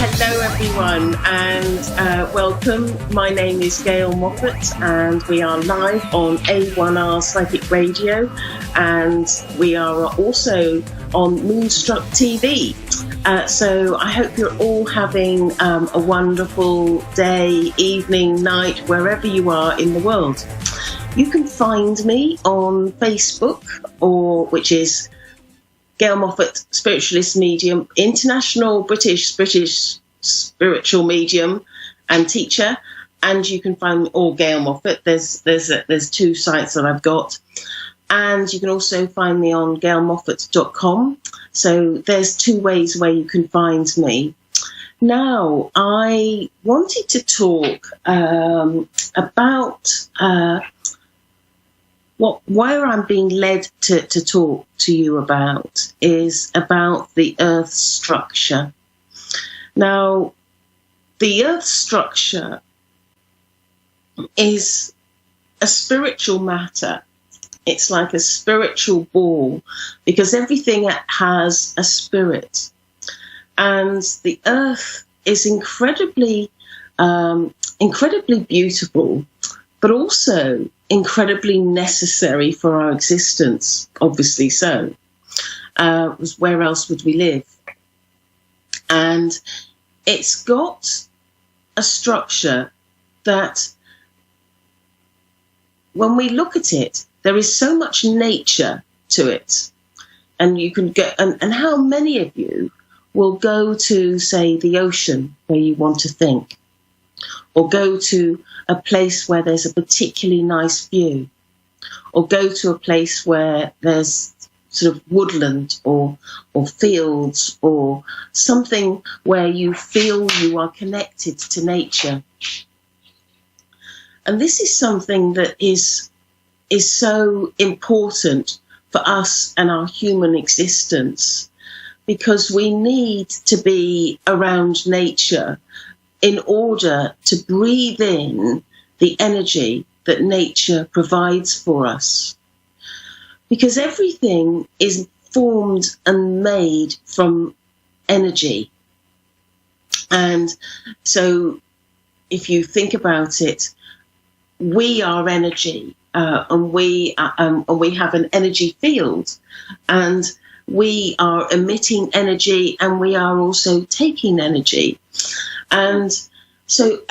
Hello everyone and welcome. My name is Gail Moffat and we are live on A1R Psychic Radio and we are also on Moonstruck TV. So I hope you're all having a wonderful day, evening, night, wherever you are in the world. You can find me on Facebook, which is Gail Moffat, Spiritualist Medium, International British Spiritual Medium and Teacher, and you can find me, or Gail Moffat. There's two sites that I've got, and you can also find me on gailmoffat.com. So there's two ways where you can find me. Now, I wanted to talk about where I'm being led to talk to you about is about the Earth structure. Now, the Earth structure is a spiritual matter. It's like a spiritual ball because everything has a spirit. And the Earth is incredibly beautiful, but also incredibly necessary for our existence, obviously so. Where else would we live? And it's got a structure that, when we look at it, there is so much nature to it. And you can get, and how many of you will go to, say, the ocean where you want to think, or go to a place where there's a particularly nice view, or go to a place where there's sort of woodland or fields or something where you feel you are connected to nature. And this is something that is so important for us and our human existence, because we need to be around nature in order to breathe in the energy that nature provides for us. Because everything is formed and made from energy. And so if you think about it, we are energy, and we have an energy field, and we are emitting energy, and we are also taking energy. And so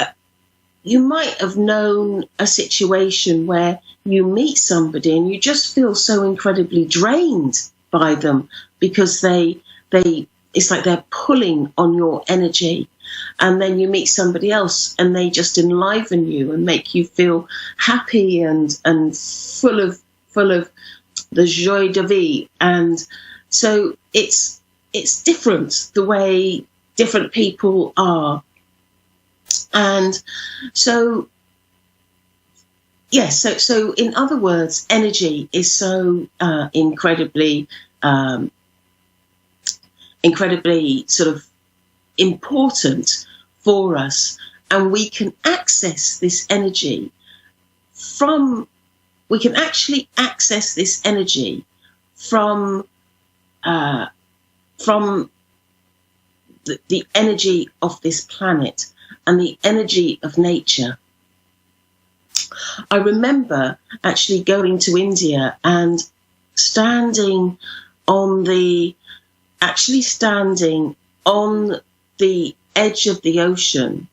you might have known a situation where you meet somebody and you just feel so incredibly drained by them because it's like they're pulling on your energy. And then you meet somebody else and they just enliven you and make you feel happy and full of the joie de vivre. And so it's different the way different people are. And so, yes, so in other words, energy is so incredibly sort of important for us, and we can access this energy from the energy of this planet and the energy of nature. I remember actually going to India and standing on the edge of the ocean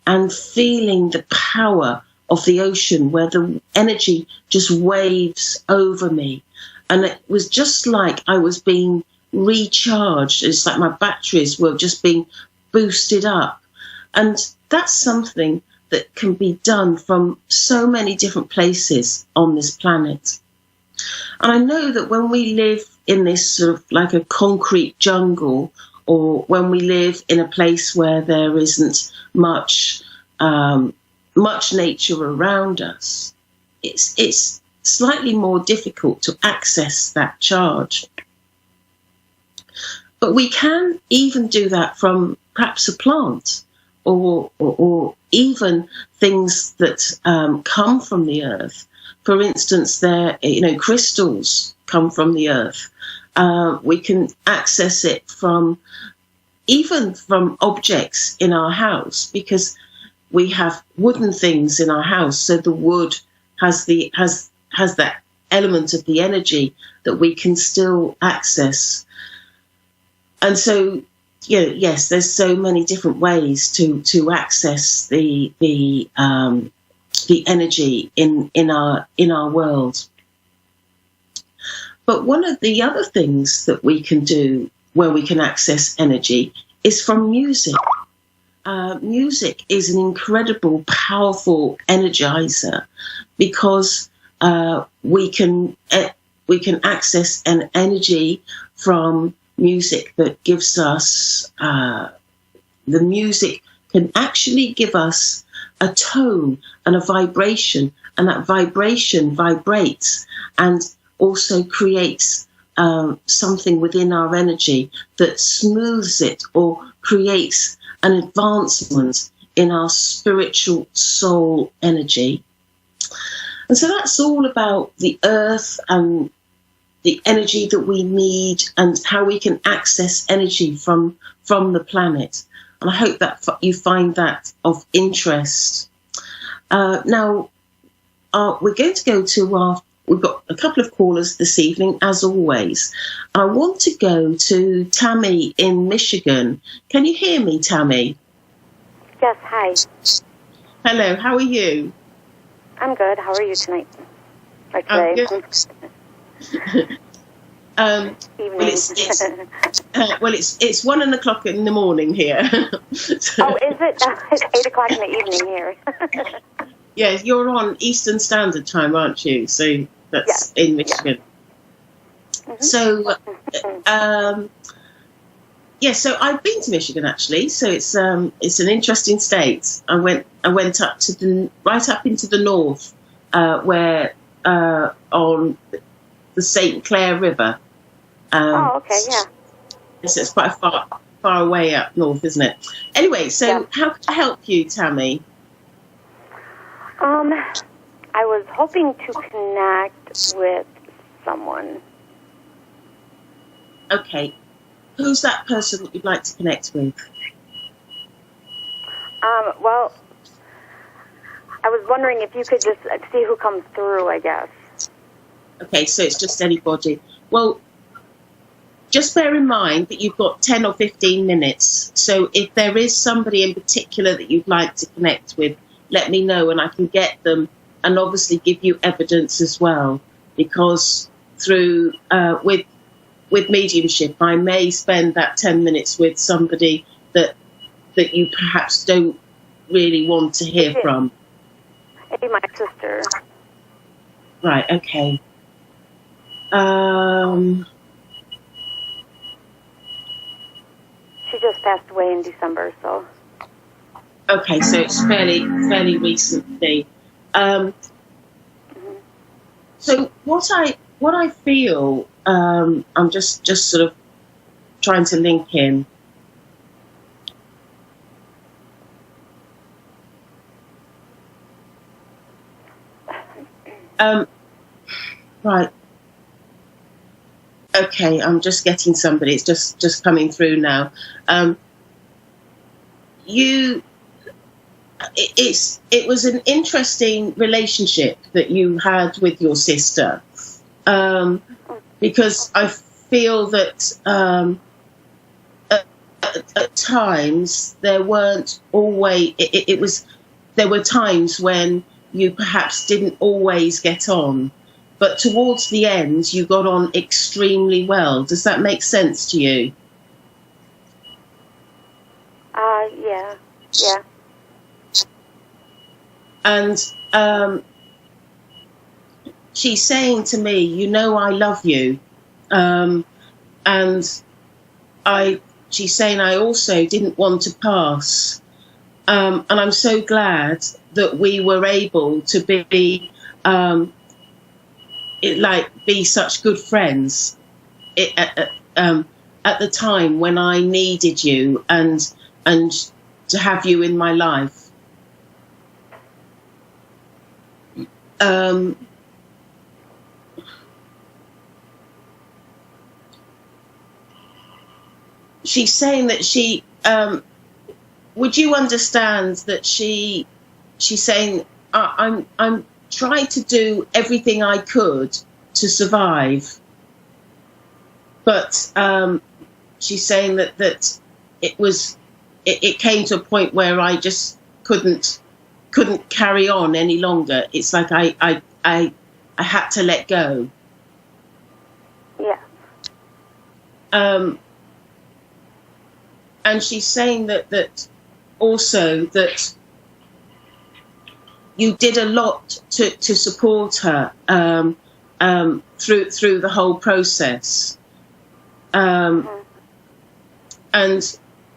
and feeling the power of the ocean, where the energy just waves over me. And it was just like I was being recharged. It's like my batteries were just being boosted up. And that's something that can be done from so many different places on this planet. And I know that when we live in this sort of like a concrete jungle, or when we live in a place where there isn't much nature around us, it's slightly more difficult to access that charge. But we can even do that from perhaps a plant, or even things that come from the earth. For instance, crystals come from the earth. We can access it from even from objects in our house, because we have wooden things in our house, so the wood has that element of the energy that we can still access. And so, yes, there's so many different ways to access the energy in our world. But one of the other things that we can do where we can access energy is from music. Music is an incredible, powerful energizer, because we can access an energy from music that gives us, the music can actually give us a tone and a vibration, and that vibration vibrates and also creates something within our energy that smooths it or creates an advancement in our spiritual soul energy. And so that's all about the earth and the energy that we need and how we can access energy from the planet. And I hope that you find that of interest. Now, we're going to go to we've got a couple of callers this evening, as always. I want to go to Tammy in Michigan. Can you hear me, Tammy? Yes, hi. Hello, how are you? I'm good. How are you tonight? Or today? Evening. Well, it's 1 o'clock in the morning here. So, oh, is it? It's 8 o'clock in the evening here. Yeah, you're on Eastern Standard Time, aren't you? So that's in Michigan. Yeah. Mm-hmm. So, so I've been to Michigan actually. So it's an interesting state. I went up to right up into the north, where on the St. Clair River. Oh, okay, yeah. So it's quite far away up north, isn't it? Anyway, so how can I help you, Tammy? I was hoping to connect with someone. Okay. Who's that person that you'd like to connect with? Well, I was wondering if you could just see who comes through, I guess. Okay, so it's just anybody. Well, just bear in mind that you've got 10 or 15 minutes. So if there is somebody in particular that you'd like to connect with, let me know and I can get them and obviously give you evidence as well. Because through with mediumship, I may spend that 10 minutes with somebody that you perhaps don't really want to hear from. Maybe my sister. Right, okay. She just passed away in December, so. Okay, so it's fairly recently. So what I feel, I'm just sort of trying to link in. Right. Okay, I'm just getting somebody. It's just coming through now. It was an interesting relationship that you had with your sister, because I feel that at times there weren't always. There were times when you perhaps didn't always get on, but towards the end you got on extremely well. Does that make sense to you? Yeah. And she's saying to me, I love you. And she's saying I also didn't want to pass. And I'm so glad that we were able to be such good friends at the time when I needed you and to have you in my life. she's saying that she would you understand that she's saying I'm trying to do everything I could to survive, but she's saying that it came to a point where I just couldn't carry on any longer. It's like I had to let go. Yeah. And she's saying that also that you did a lot to support her through the whole process, and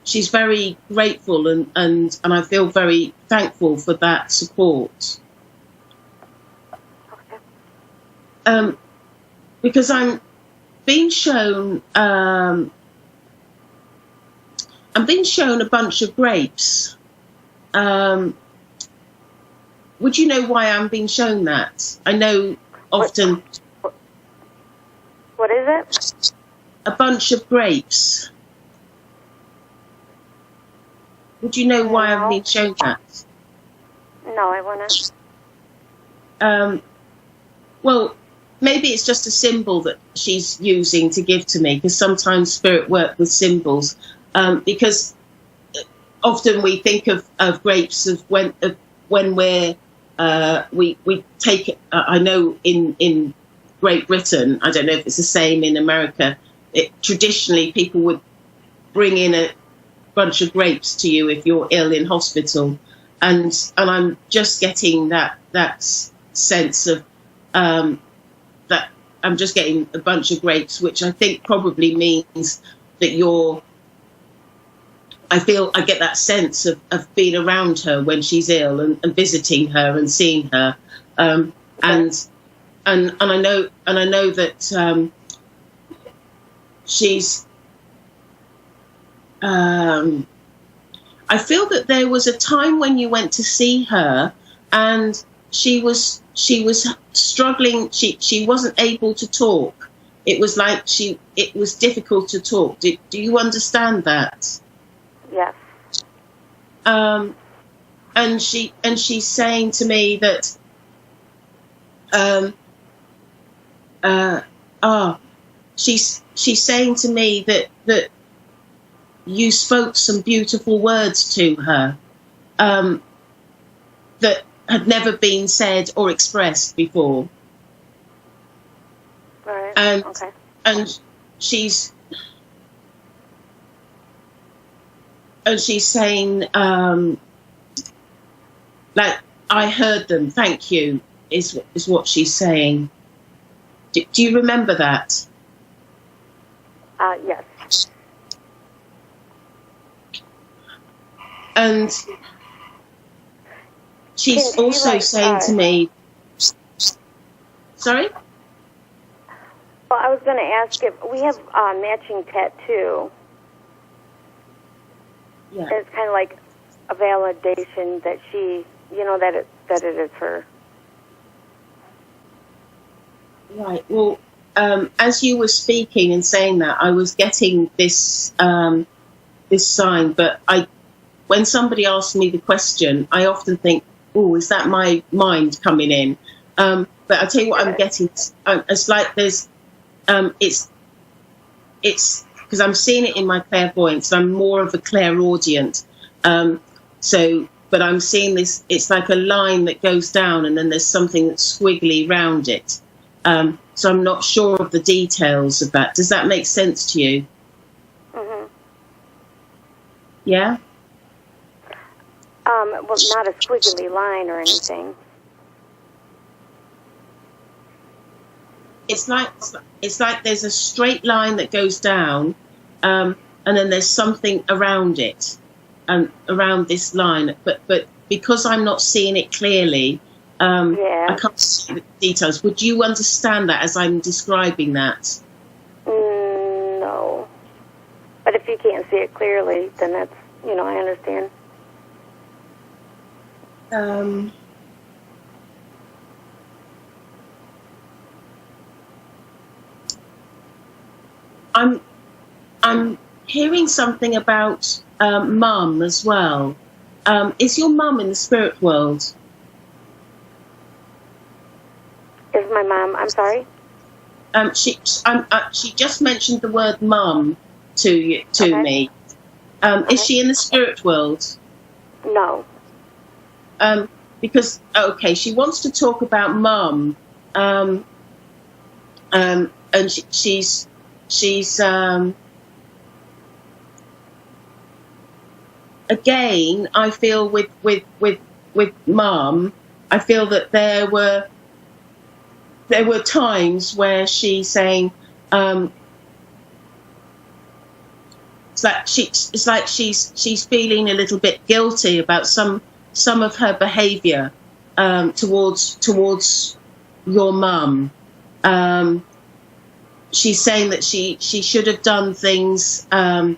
she's very grateful and I feel very thankful for that support. Okay. Because I'm being shown a bunch of grapes. Would you know why I'm being shown that? I know often. What is it? A bunch of grapes. Would you know why I'm being shown that? No, I wouldn't. Well, maybe it's just a symbol that she's using to give to me, because sometimes spirit work with symbols. Because often we think of grapes of when we take it. I know in Great Britain, I don't know if it's the same in America. Traditionally, people would bring in a bunch of grapes to you if you're ill in hospital, and I'm just getting that sense of that I'm just getting a bunch of grapes, which I think probably means that I get that sense of being around her when she's ill and visiting her and seeing her, and I know that she's. I feel that there was a time when you went to see her, and she was struggling. She wasn't able to talk. It was like it was difficult to talk. Do you understand that? Yes. And she's saying to me that she's saying to me that you spoke some beautiful words to her that had never been said or expressed before. Right. Okay. And she's saying like, I heard them, thank you, is what she's saying. Do you remember that? Yes. And she's also saying to me, sorry? Well, I was going to ask if we have a matching tattoo. Yeah. It's kind of like a validation that she, that it is her. Right. Well, as you were speaking and saying that, I was getting this sign, but when somebody asks me the question, I often think, oh, is that my mind coming in? But I'll tell you what I'm getting. It's like there's, it's because I'm seeing it in my clairvoyance. I'm more of a clairaudient. But I'm seeing this, it's like a line that goes down and then there's something that's squiggly round it. So I'm not sure of the details of that. Does that make sense to you? Mm-hmm. Yeah? Well, not a squiggly line or anything. It's like there's a straight line that goes down, and then there's something around it, around this line. But because I'm not seeing it clearly, I can't see the details. Would you understand that as I'm describing that? No. But if you can't see it clearly, then that's, I understand. hearing something about mum as well. Is your mum in the spirit world? Is my mom? I'm sorry. She just mentioned the word mum to me. Is she in the spirit world? No. Because she wants to talk about mum, and she's again. I feel with mum, I feel that there were times where she's saying, it's like she's feeling a little bit guilty about some of her behaviour towards your mum. She's saying that she should have done things in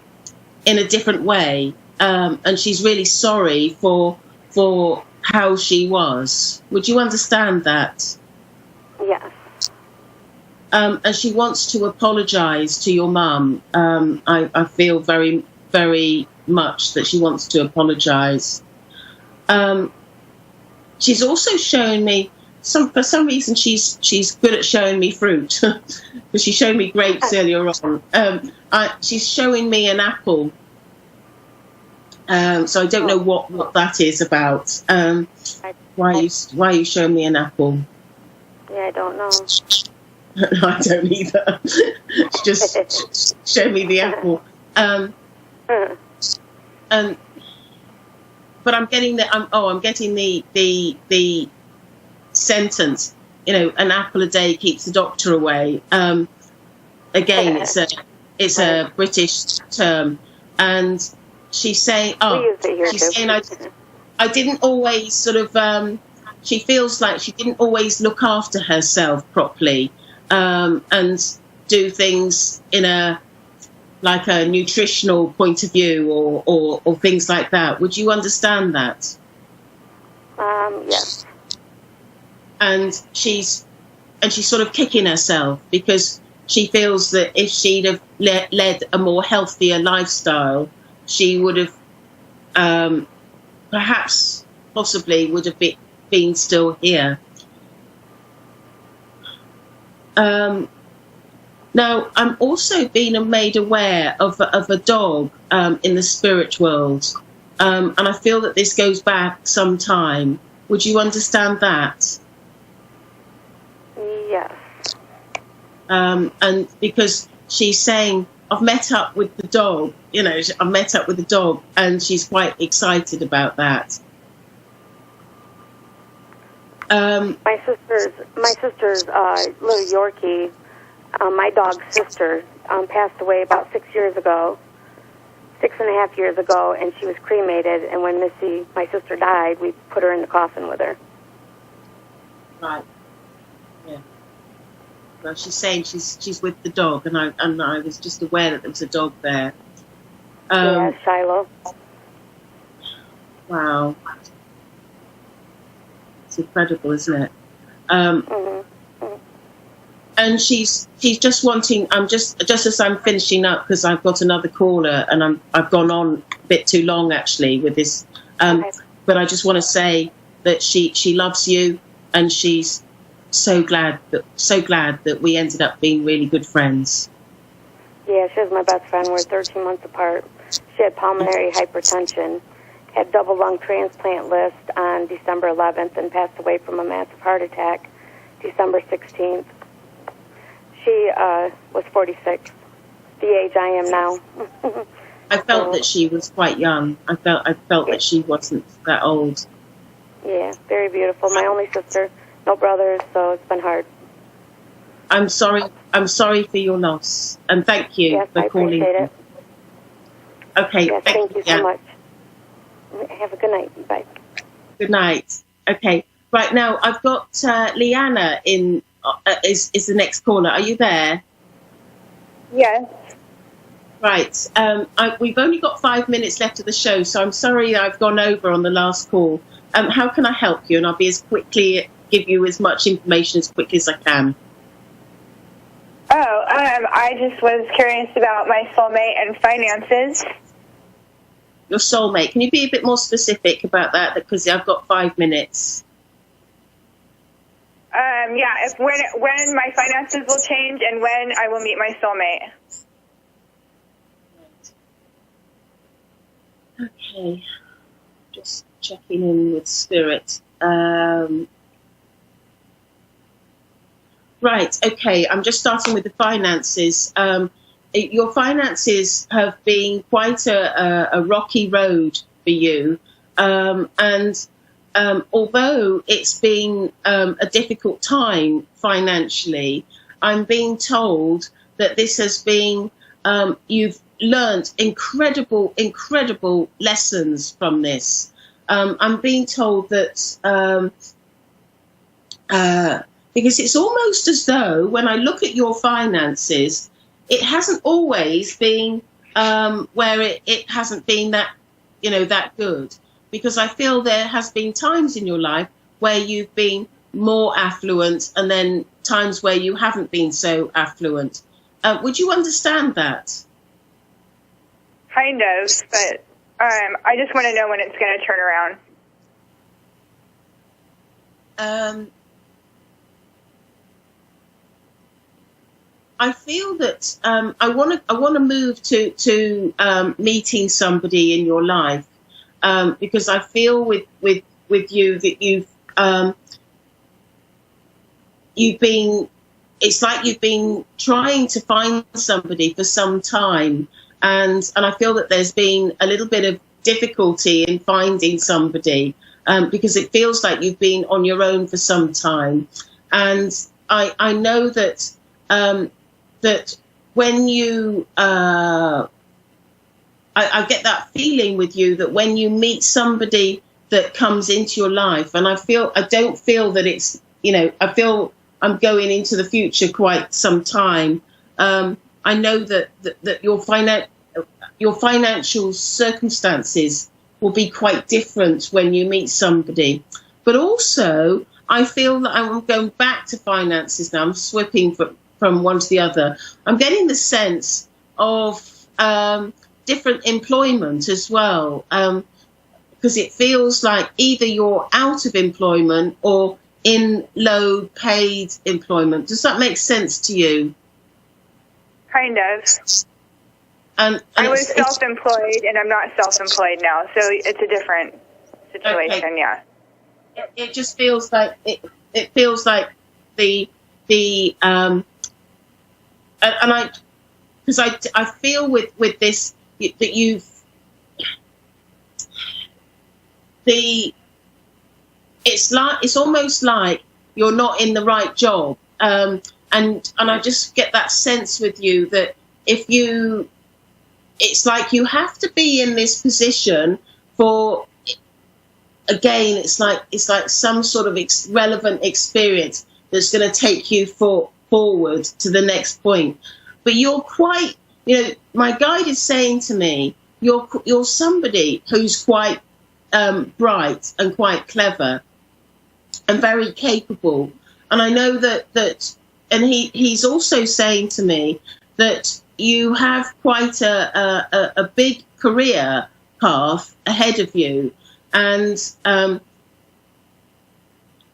a different way, and she's really sorry for how she was. Would you understand that? Yes. And she wants to apologise to your mum. I feel very, very much that she wants to apologise. She's also showing me for some reason she's good at showing me fruit, because she showed me grapes earlier on. She's showing me an apple. So I don't know what that is about. Why are you showing me an apple? Yeah, I don't know. I don't either. Just show me the apple. But I'm getting I'm getting the sentence. An apple a day keeps the doctor away. Again, it's a British term, and she's saying, I didn't always sort of. She feels like she didn't always look after herself properly, and do things in a nutritional point of view or things like that. Would you understand that? Yes. And she's sort of kicking herself because she feels that if she'd have led a more healthier lifestyle, she would have possibly would have been still here. Now, I'm also being made aware of a dog in the spirit world, and I feel that this goes back some time. Would you understand that? Yes. And because she's saying, I've met up with the dog, I've met up with the dog, and she's quite excited about that. My sister's little Yorkie, my dog's sister, passed away about 6.5 years ago, and she was cremated. And when Missy, my sister, died, we put her in the coffin with her. Right. Yeah. Well, she's saying she's with the dog, and I was just aware that there was a dog there. Yeah, Shiloh. Wow. It's incredible, isn't it? And she's just wanting. I'm just as I'm finishing up, because I've got another caller, and I've gone on a bit too long actually with this. Okay. But I just want to say that she loves you, and she's so glad that we ended up being really good friends. Yeah, she was my best friend. We're 13 months apart. She had pulmonary hypertension, had double lung transplant list on December 11th, and passed away from a massive heart attack December 16th. She was 46, the age I am now. I felt that she was quite young. I felt that she wasn't that old. Yeah, very beautiful. My only sister, no brothers, so it's been hard. I'm sorry for your loss, and thank you for calling. Yes, I appreciate it. Okay, yes, thank you so much. Have a good night. Bye. Good night. Okay, right now I've got Leanna in. Is the next caller? Are you there? Yes. Right. We've only got 5 minutes left of the show, so I'm sorry I've gone over on the last call. How can I help you? And I'll be give you as much information as quickly as I can. Oh, I just was curious about my soulmate and finances. Your soulmate. Can you be a bit more specific about that? Because I've got 5 minutes. Yeah, when my finances will change and when I will meet my soulmate. Okay. Just checking in with Spirit. Right, okay, I'm just starting with the finances. Your finances have been quite a rocky road for you. And although it's been a difficult time financially, I'm being told that this has been, you've learned incredible lessons from this. I'm being told that because it's almost as though when I look at your finances, it hasn't always been where it hasn't been that, that good. Because I feel there has been times in your life where you've been more affluent and then times where you haven't been so affluent. Would you understand that? Kind of, but I just want to know when it's going to turn around. I feel that I want to move to meeting somebody in your life because I feel with you that you've been. It's like you've been trying to find somebody for some time, and I feel that there's been a little bit of difficulty in finding somebody because it feels like you've been on your own for some time, and I know that. That when you, I get that feeling with you that when you meet somebody that comes into your life, and I don't feel that it's, I feel I'm going into the future quite some time. I know that your financial circumstances will be quite different when you meet somebody, but also I feel that I'm going back to finances now. I'm swapping from one to the other. I'm getting the sense of different employment as well, because it feels like either you're out of employment or in low paid employment. Does that make sense to you? Kind of. And I was self-employed and I'm not self-employed now, so it's a different situation. Okay. Yeah. It just feels like it feels like the and I feel with this that it's almost like you're not in the right job, and I just get that sense with you that it's like you have to be in this position for. Again, it's like some sort of relevant experience that's going to take you forward to the next point. But you're quite, my guide is saying to me, you're somebody who's quite bright and quite clever and very capable. And I know that and he's also saying to me that you have quite a big career path ahead of you. And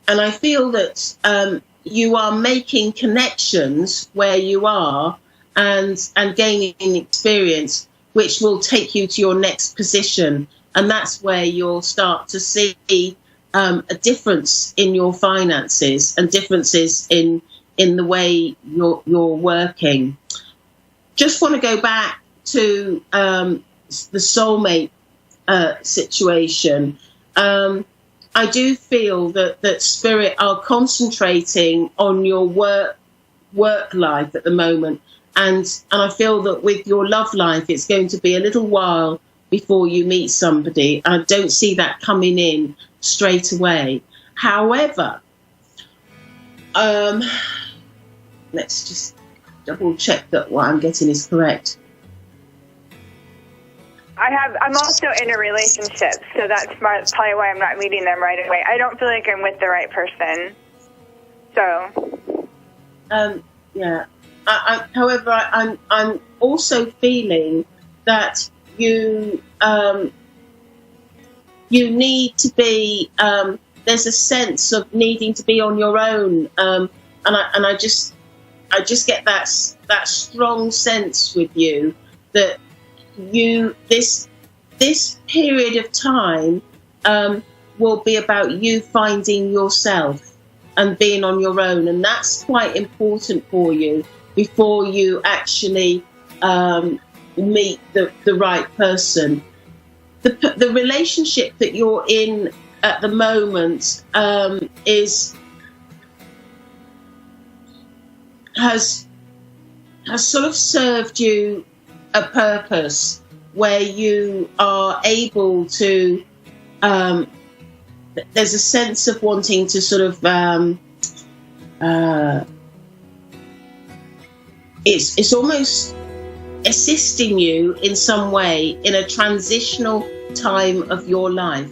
I feel that you are making connections where you are and gaining experience, which will take you to your next position. And that's where you'll start to see a difference in your finances and differences in the way you're working. Just want to go back to the soulmate situation. I do feel that Spirit are concentrating on your work life at the moment, and I feel that with your love life, it's going to be a little while before you meet somebody. I don't see that coming in straight away. However, let's just double check that what I'm getting is correct. I'm also in a relationship, so that's probably why I'm not meeting them right away. I don't feel like I'm with the right person. So. Yeah. I'm also feeling that you need to be. There's a sense of needing to be on your own, and I just get that strong sense with you that this period of time will be about you finding yourself and being on your own, and that's quite important for you before you actually meet the right person. The relationship that you're in at the moment has sort of served you a purpose where you are able to. There's a sense of wanting to sort of. It's almost assisting you in some way in a transitional time of your life.